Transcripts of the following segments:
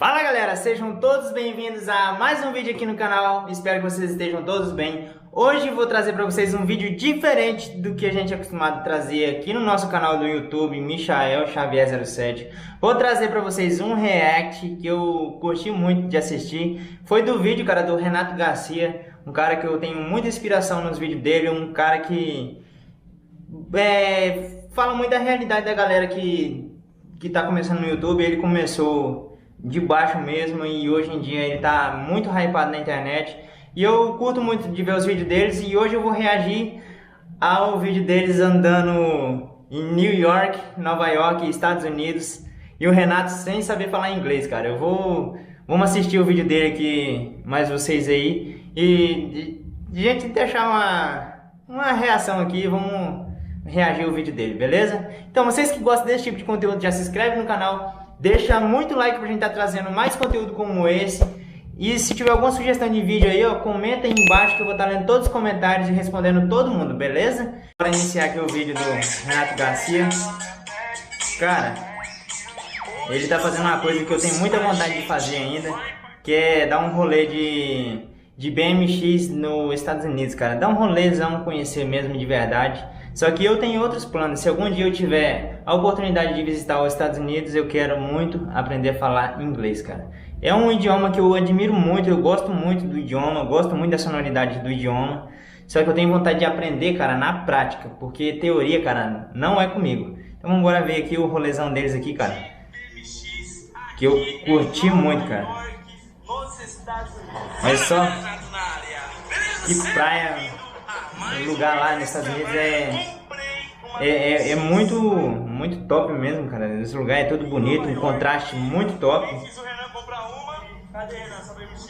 Fala galera, sejam todos bem-vindos a mais um vídeo aqui no canal. Espero que vocês estejam todos bem. Hoje vou trazer para vocês um vídeo diferente do que a gente é acostumado a trazer aqui no nosso canal do YouTube, Michael Xavier 07. Vou trazer para vocês um react que eu curti muito de assistir. Foi do vídeo, cara, do Renato Garcia, um cara que eu tenho muita inspiração nos vídeos dele, um cara que fala muito da realidade da galera que tá começando no YouTube. Ele começou de baixo mesmo e hoje em dia ele tá muito hypado na internet. E eu curto muito de ver os vídeos deles e hoje eu vou reagir ao vídeo deles andando em New York, Nova York, Estados Unidos. E o Renato sem saber falar inglês, cara. Vamos assistir o vídeo dele aqui, mais vocês aí. E gente, deixar uma reação aqui, vamos reagir ao vídeo dele, beleza? Então vocês que gostam desse tipo de conteúdo, já se inscreve no canal. Deixa muito like pra gente estar trazendo mais conteúdo como esse. E se tiver alguma sugestão de vídeo aí, ó, comenta aí embaixo que eu vou estar lendo todos os comentários e respondendo todo mundo, beleza? Para iniciar aqui o vídeo do Renato Garcia. Cara, ele tá fazendo uma coisa que eu tenho muita vontade de fazer ainda, que é dar um rolê de BMX nos Estados Unidos, cara. Dar um rolezão, conhecer mesmo de verdade. Só que eu tenho outros planos. Se algum dia eu tiver a oportunidade de visitar os Estados Unidos, eu quero muito aprender a falar inglês, cara. É um idioma que eu admiro muito, eu gosto muito do idioma, gosto muito da sonoridade do idioma. Só que eu tenho vontade de aprender, cara, na prática, porque teoria, cara, não é comigo. Então vamos agora ver aqui o rolezão deles aqui, cara, que eu curti muito, cara. Olha só que praia. O lugar lá nos Estados Unidos é muito top mesmo, cara. Esse lugar é todo bonito, um contraste muito top. Cadê, Renan? Só BMX?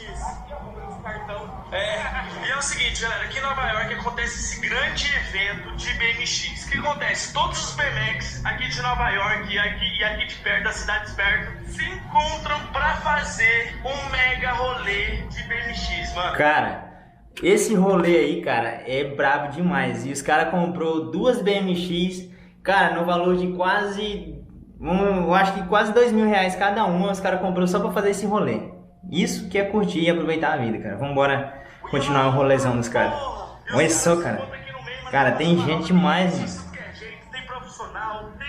Cartão. E é o seguinte, galera, aqui em Nova York acontece esse grande evento de BMX. O que acontece? Todos os BMX aqui de Nova York e aqui de perto, das cidades perto, se encontram pra fazer um mega rolê de BMX, mano. Cara, esse rolê aí, cara, é brabo demais. E os caras comprou duas BMX, cara, no valor de quase, eu acho que quase R$2.000 cada uma. Os caras comprou só pra fazer esse rolê. Isso que é curtir e aproveitar a vida, cara. Vamos embora continuar o rolezão dos caras. Olha só, cara. Cara, tem gente demais, mano.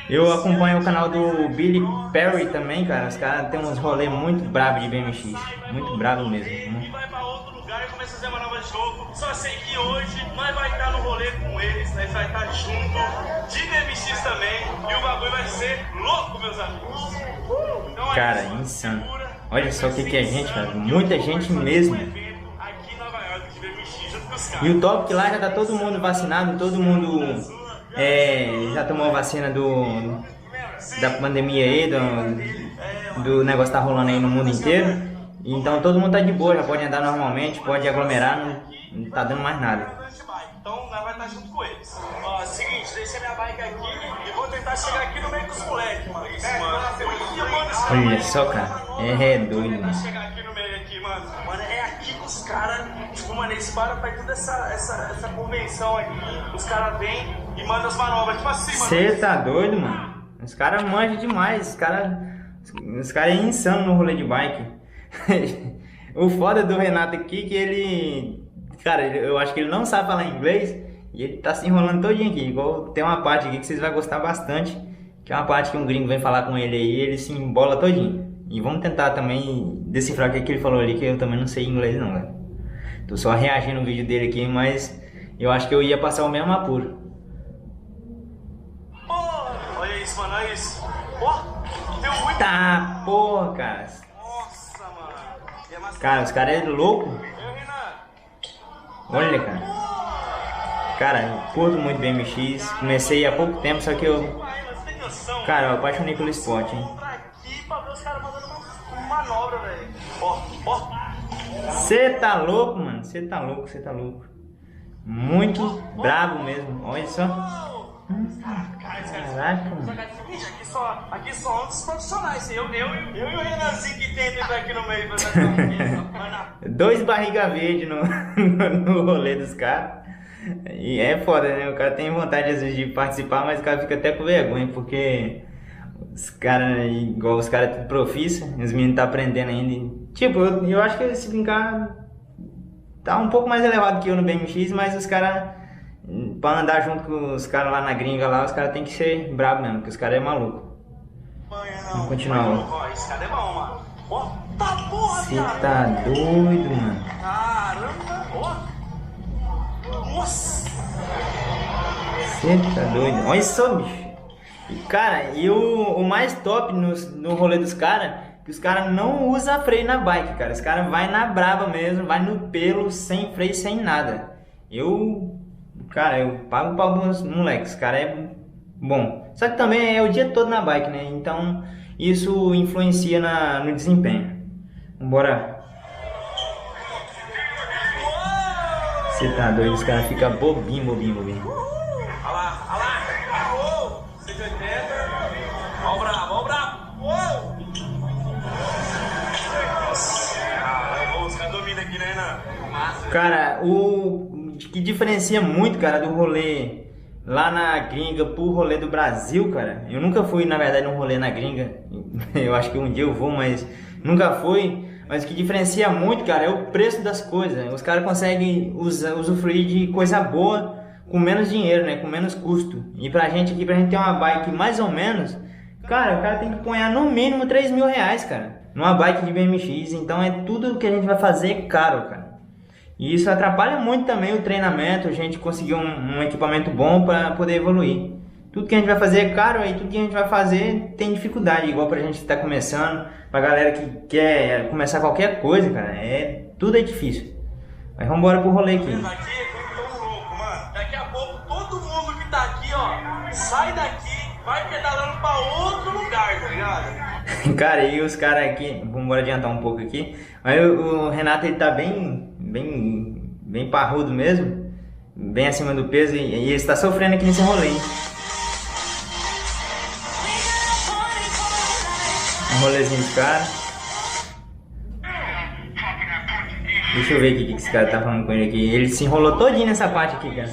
Eu acompanho o canal do Billy Perry também, cara. Os caras tem uns rolês muito bravos de BMX. Muito bravo mesmo. E vai pra outro lugar e começa a fazer uma nova de jogo. Só sei que hoje nós vai estar no rolê com eles. Nós vai estar junto de BMX também. E o bagulho vai ser louco, meus amigos. Então, cara, insano. Olha só o que é gente, cara. Muita gente mesmo. E o top que lá já tá todo mundo vacinado, todo mundo já tomou a vacina da pandemia aí, do negócio que tá rolando aí no mundo inteiro. Então todo mundo tá de boa, já pode andar normalmente, pode aglomerar, não tá dando mais nada. Então nós vai estar junto com eles. Ó, seguinte, deixei minha bike aqui e vou tentar chegar aqui no meio dos moleques, mano. Olha só, cara, é doido, mano. Chegar aqui no meio aqui, mano. Mano, é aqui que os caras, tipo, mano, eles param pra toda essa convenção aqui. Os caras vêm e mandam as manobras, tipo assim, mano. Você tá doido, mano? Os caras manjam demais, os caras é insano no rolê de bike. O foda do Renato aqui que ele, cara, eu acho que ele não sabe falar inglês e ele tá se enrolando todinho aqui. Igual tem uma parte aqui que vocês vão gostar bastante, que é uma parte que um gringo vem falar com ele aí e ele se embola todinho. E vamos tentar também decifrar o que ele falou ali, que eu também não sei inglês não, velho. Tô só reagindo no vídeo dele aqui, mas eu acho que eu ia passar o mesmo apuro. Olha isso, mano, olha isso. Ó, deu muito. Tá, porra, cara. Nossa, mano. Cara, os caras é louco. Eu, Renan. Olha, cara. Cara, eu curto muito BMX. Comecei há pouco tempo, só que eu... Cara, eu apaixonei pelo esporte, hein. Pra ver os caras mandando uma manobra, velho. Ó. Você tá louco, mano. Você tá louco. Muito brabo mesmo. Olha só. Caraca, mano. Aqui só um dos profissionais. Eu e o Renanzinho que tenta entrar aqui no meio. Dois barriga verde no rolê dos caras. E é foda, né? O cara tem vontade às vezes de participar, mas o cara fica até com vergonha, porque Os caras, igual os caras tudo profissa, os meninos tá aprendendo ainda. Tipo, eu acho que se brincar tá um pouco mais elevado que eu no BMX, mas os caras, pra andar junto com os caras lá na gringa lá, os caras tem que ser brabo mesmo, porque os caras é maluco. Vamos continuar, ó. Esse cara é bom, mano. Ó, tá porra, Você tá doido, mano. Caramba, ó. Nossa. Você tá doido. Olha só, bicho. E, cara, e o mais top no rolê dos caras, que os caras não usam freio na bike, cara. Os caras vai na brava mesmo, vai no pelo, sem freio, sem nada. Cara, eu pago pra alguns moleques, os caras é bom. Só que também é o dia todo na bike, né? Então isso influencia no desempenho. Vambora. Você tá doido, os caras ficam bobinho. Olha lá. Uou. 180. Ó o brabo. Uou. Os caras dominam aqui, né, Renan? Massa. Cara, o que diferencia muito, cara, do rolê lá na gringa pro rolê do Brasil, cara. Eu nunca fui, na verdade, num rolê na gringa. Eu acho que um dia eu vou, mas nunca fui. Mas o que diferencia muito, cara, é o preço das coisas. Os caras conseguem usufruir de coisa boa com menos dinheiro, né? Com menos custo. E pra gente aqui, pra gente ter uma bike mais ou menos, cara, o cara tem que ponhar no mínimo 3 mil reais, cara, numa bike de BMX. Então é tudo que a gente vai fazer caro, cara. E isso atrapalha muito também o treinamento, a gente conseguir um equipamento bom para poder evoluir. Tudo que a gente vai fazer é caro e tudo que a gente vai fazer tem dificuldade, igual pra gente que tá começando, pra galera que quer começar qualquer coisa, cara, tudo é difícil. Mas vamos embora pro rolê aqui. Aqui é tão louco, mano. Daqui a pouco todo mundo que tá aqui, ó, sai daqui, vai pedalando pra outro lugar, tá ligado? Cara, e os caras aqui, vamos adiantar um pouco aqui, mas o Renato ele tá bem parrudo mesmo, bem acima do peso e ele está sofrendo aqui nesse rolê, hein? Um rolezinho dos caras. Deixa eu ver aqui o que esse cara tá falando com ele aqui. Ele se enrolou todinho nessa parte aqui, cara.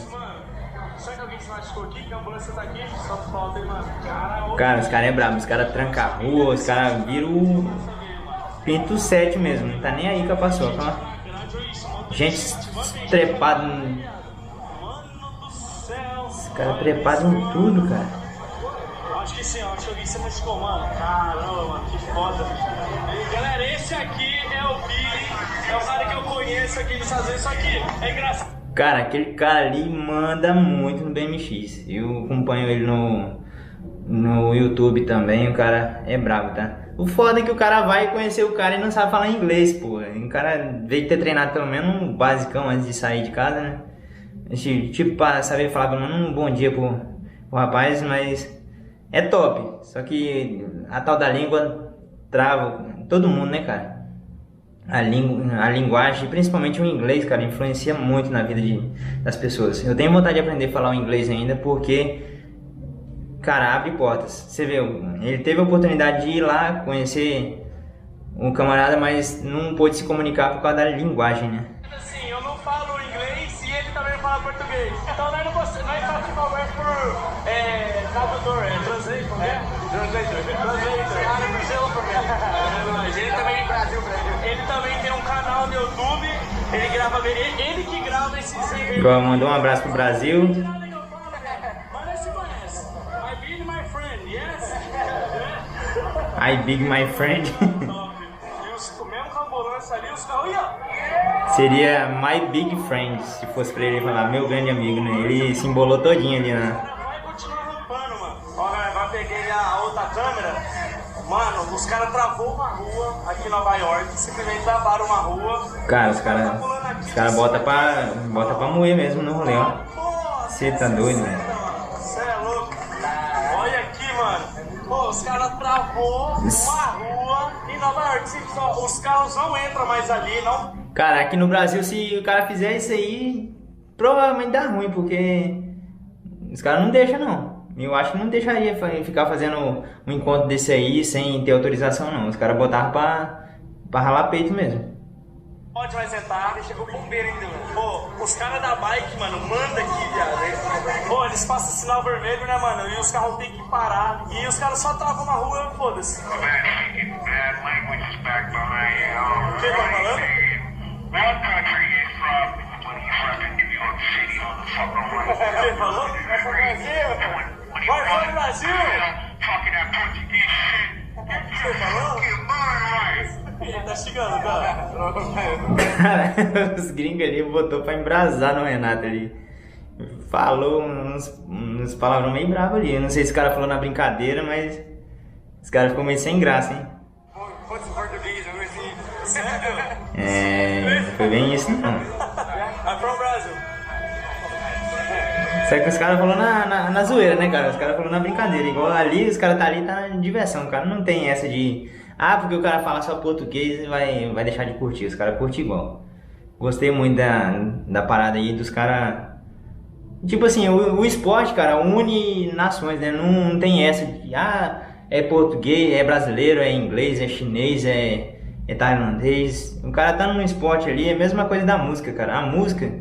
Será que alguém se machucou aqui? Que a ambulância tá aqui? Só falta aí, mano. Cara, os caras é brabo, os caras trancam a rua, os caras viram o pinto 7 mesmo, não tá nem aí com a paçoca, ó. Gente trepada. Os caras trepados em tudo, cara. Acho que sim, acho que alguém se machucou, mano. Caramba, mano, que foda. Galera, esse aqui é o Billy, é o cara que eu conheço aqui dos Estados Unidos, só que é engraçado. Cara, aquele cara ali manda muito no BMX. Eu acompanho ele no YouTube também, o cara é brabo, tá? O foda é que o cara vai conhecer o cara e não sabe falar inglês, pô. O cara veio ter treinado pelo menos um basicão antes de sair de casa, né? Tipo, pra saber falar pelo menos um bom dia pro rapaz, mas é top. Só que a tal da língua trava todo mundo, né, cara? A linguagem, principalmente o inglês, cara, influencia muito na vida das pessoas. Eu tenho vontade de aprender a falar o inglês ainda porque, cara, abre portas. Você vê, ele teve a oportunidade de ir lá conhecer um camarada, mas não pôde se comunicar por causa da linguagem, né? Assim, eu não falo inglês e ele também não fala português. Então nós fazemos conversa por tradutor, translator, né? Ele também ele também tem um canal no YouTube, ele grava, ele que grava esses vídeos. Mandou um abraço pro Brasil. I big my friend. Seria my big friend, se fosse pra ele falar meu grande amigo, né? Ele se embolou todinho ali, né? Vai continuar rampando, mano. Ó, agora peguei a outra câmera. Mano, os caras travou uma rua aqui em Nova York, simplesmente travaram uma rua. Cara, os caras botam pra moer mesmo no rolê, ó. Você tá doido, velho? Você é louco. Olha aqui, mano. Pô, os caras travou uma rua em Nova York. Os carros não entram mais ali, não. Cara, aqui no Brasil, se o cara fizer isso aí, provavelmente dá ruim, porque os caras não deixam, não. Eu acho que não deixaria ficar fazendo um encontro desse aí sem ter autorização, não. Os caras botavam pra ralar peito mesmo. Pode mais sentar. Chegou o bombeiro ainda, mano. Pô, os caras da bike, mano, manda aqui, viado. Pô, eles passam sinal vermelho, né, mano? E os carros tem que parar. E os caras só travam na rua, foda-se. O que tá falando? O que falou? Vai pro Brasil! Vai pro Brasil! Você falou? Ele tá chegando, cara. Cara, os gringos ali botou pra embrasar no Renato ali. Falou uns palavrão meio bravo ali. Eu não sei se o cara falou na brincadeira, mas os caras ficou meio sem graça, hein? Foi bem isso, não. Vai pro Brasil. Só que os caras falaram na zoeira, né, cara? Os caras falaram na brincadeira. Igual ali, os caras tá ali, tá em diversão. O cara não tem essa de... Ah, porque o cara fala só português e vai deixar de curtir. Os caras curtem igual. Gostei muito da parada aí dos caras... Tipo assim, o esporte, cara, une nações, né? Não tem essa de... Ah, é português, é brasileiro, é inglês, é chinês, é tailandês. O cara tá no esporte ali, é a mesma coisa da música, cara. A música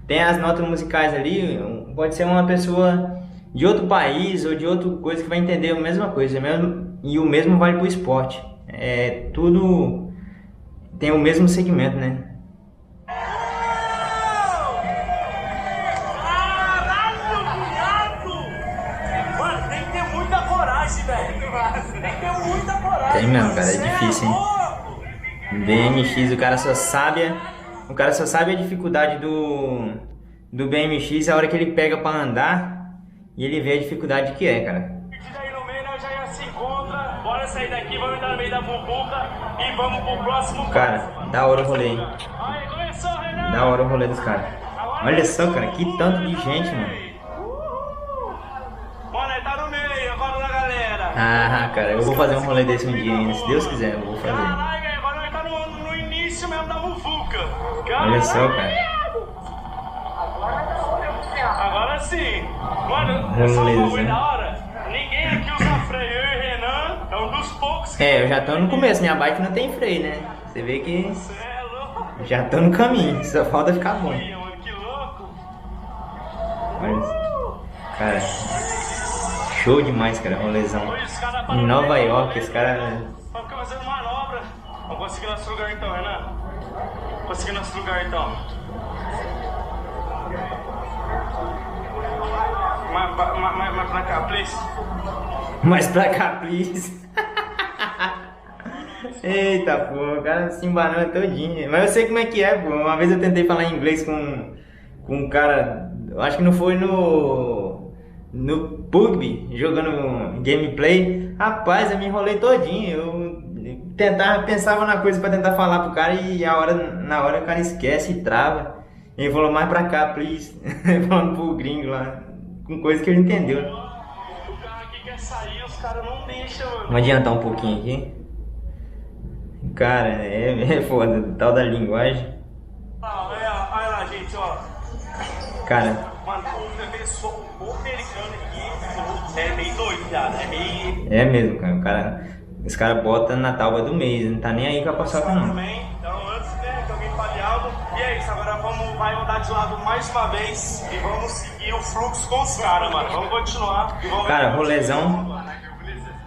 tem as notas musicais ali, pode ser uma pessoa de outro país ou de outra coisa que vai entender a mesma coisa. E o mesmo vale pro esporte. É tudo tem o mesmo segmento, né? Mano, tem que ter muita coragem, velho. Tem que ter muita coragem. Tem mesmo, cara, é difícil, hein? BMX, o cara só sabe a dificuldade do BMX a hora que ele pega pra andar e ele vê a dificuldade que é, cara. Aí no meio nós já se encontra. Bora sair daqui, vamos entrar no meio da Muvuca e vamos pro próximo. Cara, da hora o rolê, hein? Aí, começou, Renan. Da hora o rolê dos caras. Olha só, cara, que tanto de gente, mano. Bora, tá no meio, agora na galera. Ah, cara, eu vou fazer um rolê desse um dia ainda, se Deus quiser, eu vou fazer. Caralho, agora nós tá no início mesmo da Muvuca. Olha só, cara. Agora sim. Mano, essa bagulho é da hora. Ninguém aqui usa freio. Eu e Renan é um dos poucos que... Eu já tô no começo, minha bike não tem freio, né? Você vê que Você é louco. já tô no caminho, só falta ficar bom. Ih, mano, que louco. Mas, cara, show demais, cara, rolezão. Hoje os caras param Em no Nova meio, York, esse cara... Vai ficar fazendo manobra. Vamos conseguir nosso lugar então, Renan. Conseguir nosso lugar então. Mais pra cá, please. Mais pra cá, please. Eita, pô, o cara se embanana todinho. Mas eu sei como é que é, pô. Uma vez eu tentei falar inglês com um cara, eu acho que não foi no PUBG, jogando gameplay. Rapaz, eu me enrolei todinho. Eu pensava na coisa pra tentar falar pro cara e na hora o cara esquece e trava. Ele falou, mais pra cá, please. Falando pro gringo lá, com coisa que ele entendeu. O cara aqui quer sair, os caras não deixam, mano. Vamos adiantar um pouquinho aqui. Cara, é foda, tal da linguagem. Olha lá, gente, ó. Cara, Mano, o americano aqui é meio doido, viado. É meio... é mesmo, cara. Os caras botam na tábua do mês, não tá nem aí com a paçoca não. Também, então antes, né, que alguém fale algo. E é isso, agora vai mudar de lado mais uma vez e vamos seguir o fluxo com os caras, mano. Vamos continuar. E vamos Cara, rolezão.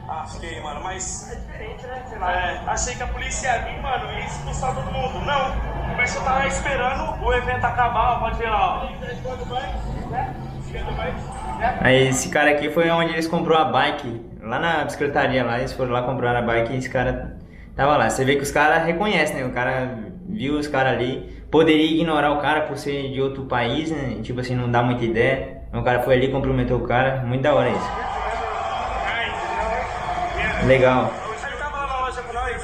Ah, fiquei, mano, mas... É diferente, né? Achei que a polícia ia vir, mano, e expulsar todo mundo. Não, por isso eu tava esperando o evento acabar, pode ver lá, ó. Aí esse cara aqui foi onde eles comprou a bike. Lá na bicicletaria lá, eles foram lá comprar a bike e esse cara tava lá. Você vê que os caras reconhecem, né? O cara viu os caras ali. Poderia ignorar o cara por ser de outro país, né? Tipo assim, não dá muita ideia. O cara foi ali e comprometeu o cara. Muito da hora isso. Legal. Ele tava lá na loja com nós.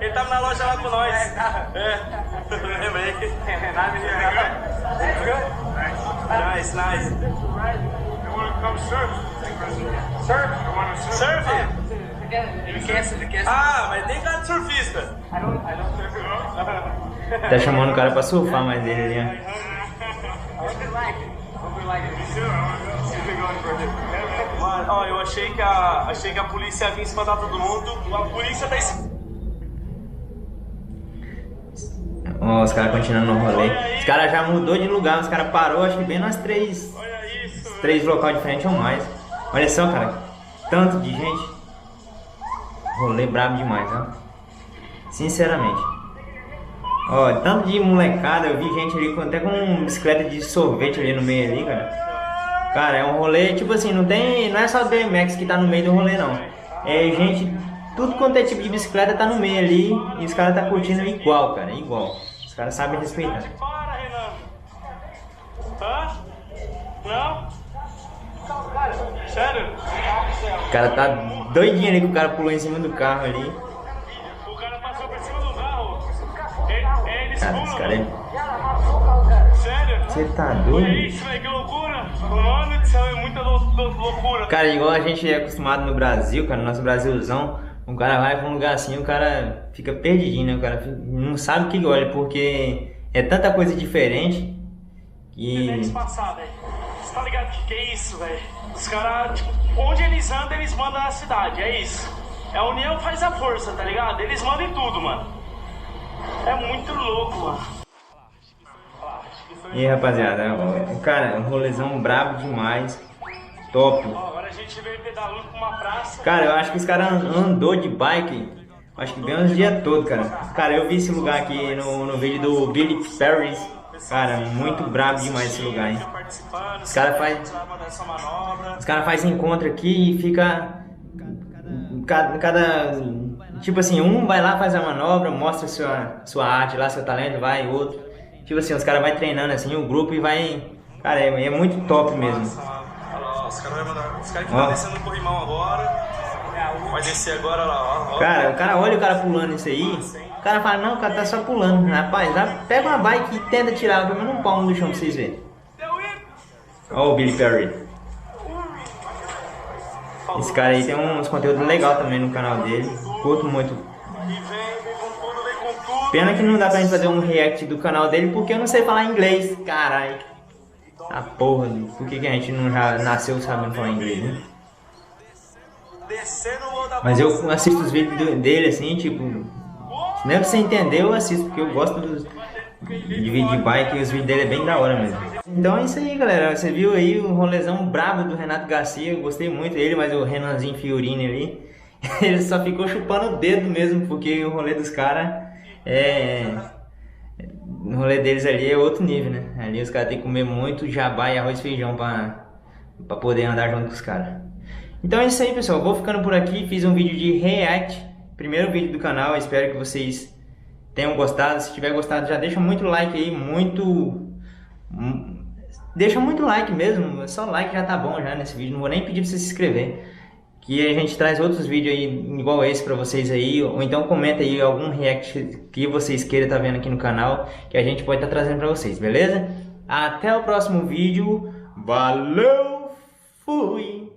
Ele tava na loja lá com nós. Lembrei. Nice, nice. You wanna come surf? Surf? You wanna surf? Surf? Ah, mas tem cara de surfista. I don't surf. Tá chamando o cara pra surfar mais dele ali, ó. Mano, ó, eu achei que a polícia ia vir espantar todo mundo. A polícia tá... Ó, os caras continuando no rolê. Os caras já mudou de lugar, os caras parou, acho que bem nas três locais diferentes ou mais. Olha só, cara, tanto de gente. Rolê brabo demais, ó. Sinceramente. Ó, tanto de molecada, eu vi gente ali até com bicicleta de sorvete ali no meio ali, cara. Cara, é um rolê, tipo assim, não é só BMX que tá no meio do rolê, não. É gente, tudo quanto é tipo de bicicleta tá no meio ali e os caras tá curtindo igual, cara, igual. Os caras sabem respeitar. Para, Renan. Hã? Não? Sério? O cara tá doidinho ali que o cara pulou em cima do carro ali. O cara passou por cima do carro. Eles Cara, esse cara é... Sério? Você tá Olha doido? isso, velho, que loucura. Mano do céu, é muita loucura. Cara, igual a gente é acostumado no Brasil, cara, no nosso Brasilzão, o cara vai pra um lugar assim, o cara fica perdidinho, né? O cara não sabe o que olha, porque é tanta coisa diferente que... Passar, velho. Você tá ligado que é isso, velho? Os caras, tipo, onde eles andam, eles mandam a cidade, é isso. É a união que faz a força, tá ligado? Eles mandam em tudo, mano. É muito louco, mano. E aí, rapaziada, cara, um rolezão brabo demais, top. Agora a gente veio pedalando pra uma praça. Cara, eu acho que os caras andou de bike, acho que bem uns dias todos, cara. Cara, eu vi esse lugar aqui no vídeo do Billy Perry. Cara, muito brabo demais esse lugar, hein. Os caras fazem encontro aqui e fica... Cada... Tipo assim, um vai lá, faz a manobra, mostra sua arte lá, seu talento, vai, outro. Tipo assim, os caras vão treinando assim, o grupo e vai... Cara, é muito top mesmo. Os caras vão mandar... Os caras que estão descendo no corrimão agora. Vai descer agora lá, ó. Cara, o cara olha o cara pulando isso aí. O cara fala, não, o cara tá só pulando. Rapaz, pega uma bike e tenta tirar pelo menos um palmo do chão pra vocês verem. Ó o Billy Perry. Esse cara aí tem uns conteúdos legais também no canal dele. Curto muito. Pena que não dá pra gente fazer um react do canal dele porque eu não sei falar inglês. Caralho. A porra, por que a gente não já nasceu sabendo falar inglês, né? Mas eu assisto os vídeos dele assim, tipo... Se não é pra você entender, eu assisto, porque eu gosto de vídeo de bike e os vídeos dele é bem da hora mesmo. Então é isso aí, galera. Você viu aí o rolezão brabo do Renato Garcia. Eu gostei muito dele, mas o Renanzinho Fiorini ali, ele só ficou chupando o dedo mesmo, porque o rolê dos caras o rolê deles ali é outro nível, né? Ali os caras tem que comer muito jabá e arroz e feijão pra poder andar junto com os caras. Então é isso aí, pessoal. Eu vou ficando por aqui. Fiz um vídeo de react. Primeiro vídeo do canal. Espero que vocês tenham gostado. Se tiver gostado, já deixa muito like aí. Deixa muito like mesmo. Só like já tá bom já nesse vídeo. Não vou nem pedir pra você se inscrever. Que a gente traz outros vídeos aí igual esse pra vocês aí. Ou então comenta aí algum react que vocês queiram estar vendo aqui no canal, que a gente pode estar trazendo pra vocês, beleza? Até o próximo vídeo. Valeu! Fui!